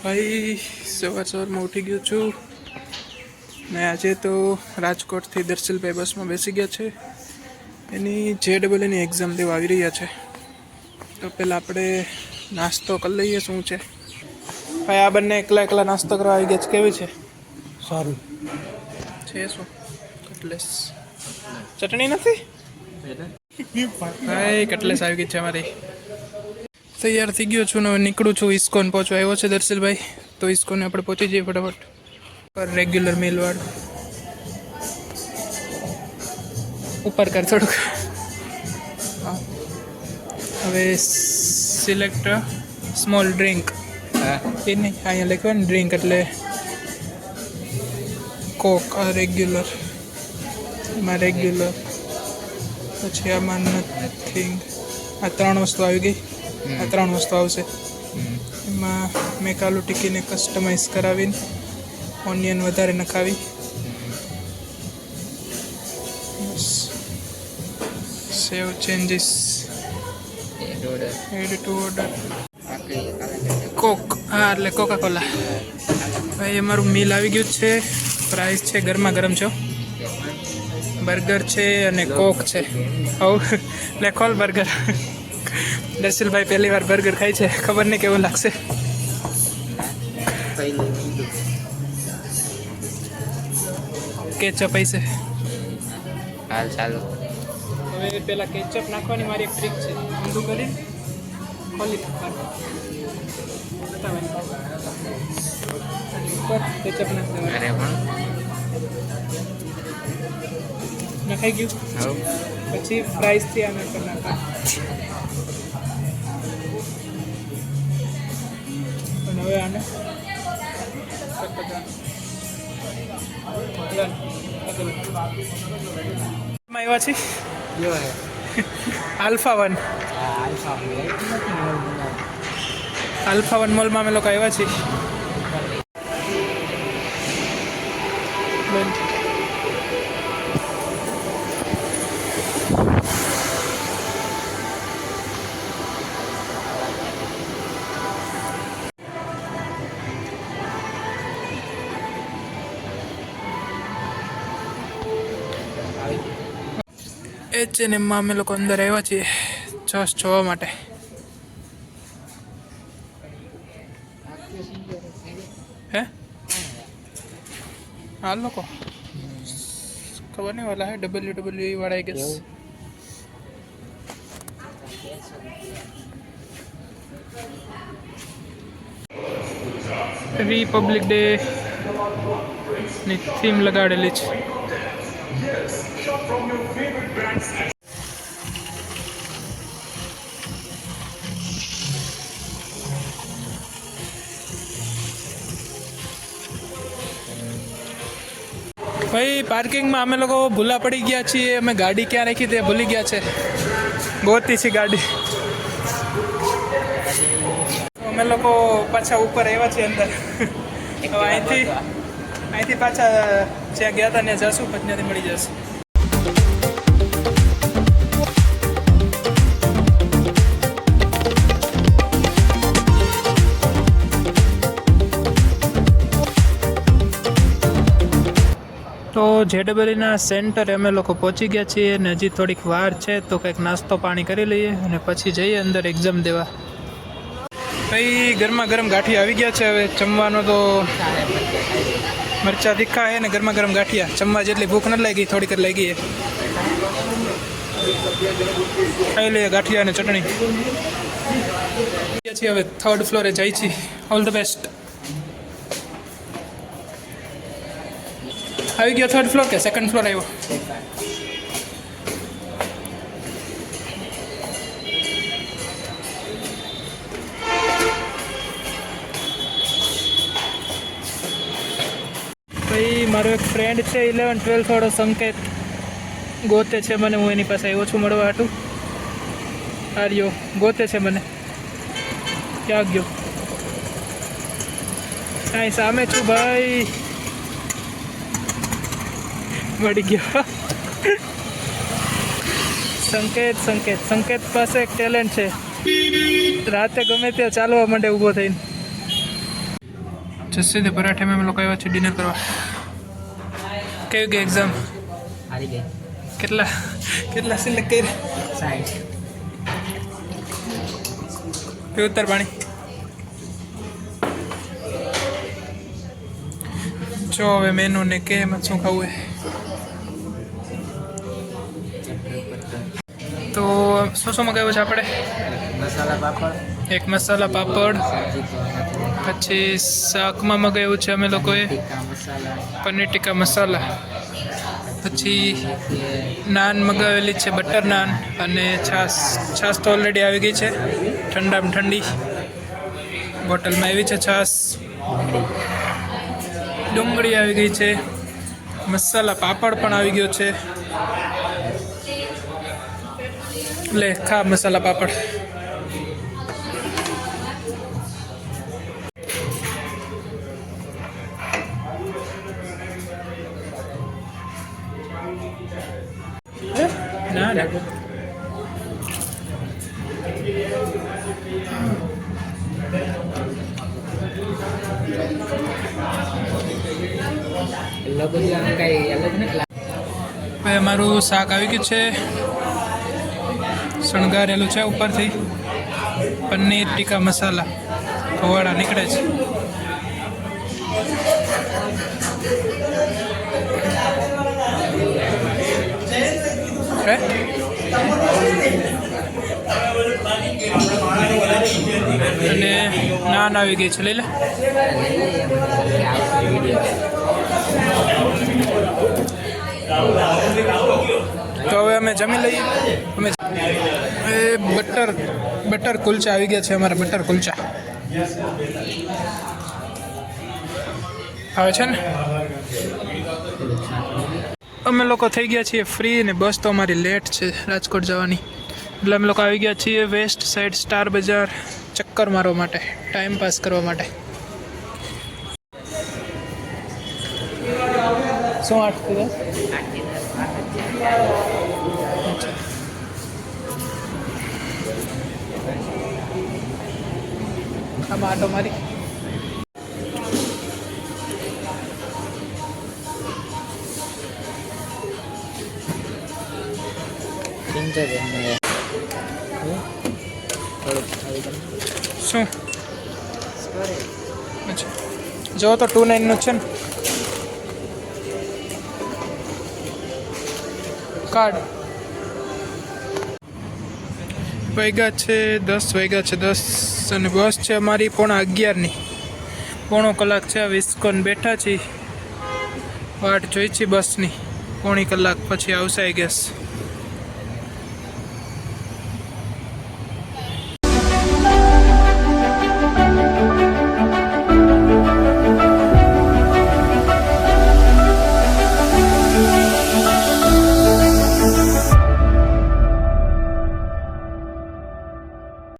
ભાઈ સવારમાં ઉઠી ગયો છું ને આજે તો રાજકોટથી દર્શલભાઈ બસમાં બેસી ગયા છે. એની JEEની એક્ઝામ દેવા આવી રહ્યા છે. તો પહેલાં આપણે નાસ્તો કરી લઈએ. શું છે ભાઈ, આ બંને એકલા એકલા નાસ્તો કરવા આવી ગયા છે. કેવી છે? સારું છે. શું કટલેસ ચટણી નથી ભાઈ? કટલેસ આવી ગઈ છે અમારી. તૈયાર થઈ ગયો છું ને હવે નીકળું છું. ઇસ્કોન પહોંચવા આવ્યો છે દર્શલભાઈ, તો ઇસ્કોને આપણે પહોંચી જઈએ ફટાફટ. પર રેગ્યુલર મેલવાળું ઉપર કર થોડુંક. હા, હવે સિલેક્ટ સ્મોલ ડ્રિંક. એ નહીં, અહીંયા લખ્યું ને ડ્રિંક એટલે કોક. આ રેગ્યુલર, એમાં રેગ્યુલર, પછી આમાં નથિંગ. આ 3 વસ્તુ આવી ગઈ. આ 3 વસ્તુ આવશે. એમાં મેં કાલુ ટિક્કીને કસ્ટમાઇઝ કરાવીને ઓનિયન વધારે નખાવી. બસ. સેવ ચેન્જીસ, એડ ટુ ઓર્ડર. કોક, હા એટલે કોકા કોલા. ભાઈ અમારું મિલ આવી ગયું છે. પ્રાઇસ છે ગરમા ગરમ છો. બર્ગર છે અને કોક છે. હવે લે ખોલ બર્ગર. દર્શલભાઈ પહેલી વાર બર્ગર ખાય છે, ખબર નહીં કેવું લાગશે. કેચઅપ હશે. હાલ ચાલો. હવે પેલા કેચઅપ નાખવાની મારી એક ટ્રીક છે. ઊંધું કરીને ખોલી ઉપર કેચઅપ નાખી દેવાનું. નખાઈ ગયું. પછી ફ્રાઈઝથી આના પર નાખવાનું. અને હવે આને આવ્યા છે આલ્ફા 1 મોલમાં અમે લોકો આવ્યા છીએ. H&Mમાં અમે લોકો અંદર આવ્યા છીએ જસ્ટ જોવા માટે. હે આ લોકો ખબર નહીં વાલા હે WWE વાળા આઈ ગેસ. રિપબ્લિક ડે ની થીમ લગાડેલી છે. ભાઈ પાર્કિંગમાં અમે લોકો ભૂલા પડી ગયા છીએ. અમે ગાડી ક્યાં રાખી તે ભૂલી ગયા છે. ગોતી છે ગાડી. અમે લોકો પાછા ઉપર આવ્યા છીએ અંદર. હવે અહીંથી પાછા જ્યાં ગયા હતા ત્યાં જશું, પછી ત્યાંથી મળી જશે. તો JEEના સેન્ટરે અમે લોકો પહોંચી ગયા છીએ અને હજી થોડીક વાર છે, તો કંઈક નાસ્તો પાણી કરી લઈએ અને પછી જઈએ અંદર એક્ઝામ દેવા. ભાઈ ગરમા ગરમ ગાંઠિયા આવી ગયા છે. હવે જમવાનો તો મરચા તીખા છે ને ગરમા ગરમ ગાંઠિયા. જમવા જેટલી ભૂખ નથી લાગી, થોડીક જ લાગી છે. ખાઈ લઈએ ગાંઠિયા અને ચટણી. હવે 3rd ફ્લોરે જાય છીએ. All the best. આવી ગયો 3rd ફ્લોર કે 2nd ફ્લોર આવ્યો? ભાઈ મારો એક ફ્રેન્ડ છે 11th 12th વાળો સંકેત, ગોતે છે મને. હું એની પાસે આવ્યો છું મળવા હાટું. આર્યો ગોતે છે મને. ક્યાં ગયો? અહીં સામે છું ભાઈ. મળી ગયો. સંકેત પાસે એક ટેલેન્ટ છે. રાતે ગમે ત્યાં ચાલવા માંડે ઊભો થઈને. જસ્સીદે પરાઠે में हम लोग આવ્યા છે ડિનર કરવા. કેવી ગઈ એક્ઝામ? હારી ગઈ. કેટલા સિલેક્ટ કર્યા? 60. પીવું ઉત્તર પાણી. જો હવે મેનુ ને કે એમાં શું ખાવું હે. તો શું મગાવ્યું છે આપણે? મસાલા પાપડ, એક મસાલા પાપડ, પછી શાકમાં મગાવ્યું છે અમે લોકોએ ટીકા મસાલા, પનીર ટીકા મસાલા, પછી નાન મગાવેલી છે બટર નાન, અને છાશ તો ઓલરેડી આવી ગઈ છે ઠંડામાં ઠંડી બોટલમાં આવી છે છાશ. ડુંગળી આવી ગઈ છે, મસાલા પાપડ પણ આવી ગયો છે. લે ખા મસાલા પાપડ. ના ના અલગ જ આમ કઈ અલગ નથી લાગે. હવે અમારું શાક આવી ગયું છે, શણગારેલું છે ઉપરથી. પનીર ટીકા મસાલા ફવાડા નીકળે છે. હે? અને નાન આવી ગઈ છે, લઈ લે. તો હવે અમે જમી લઈએ. અમે બટર કુલચા આવી ગયા છે અમારા. બટર કુલચા આવે છે ને. અમે લોકો થઈ ગયા છીએ ફ્રી, ને બસ તો અમારી લેટ છે રાજકોટ જવાની. એટલે અમે લોકો આવી ગયા છીએ વેસ્ટ સાઈડ સ્ટાર બજાર ચક્કર મારવા માટે, ટાઈમ પાસ કરવા માટે. શું 8 કીધા? આમાં આટો મારી. શું અચ્છા જો તો 29 નું છે ને કાર્ડ. વાગ્યા છે 10 વાગ્યા છે 10, અને બસ છે અમારી 11:15ની. પોણો કલાક છે વિસ્કોન બેઠા છીએ, વાટ જોઈ છીએ બસની. પોણી કલાક પછી આવશે આઈ ગેસ.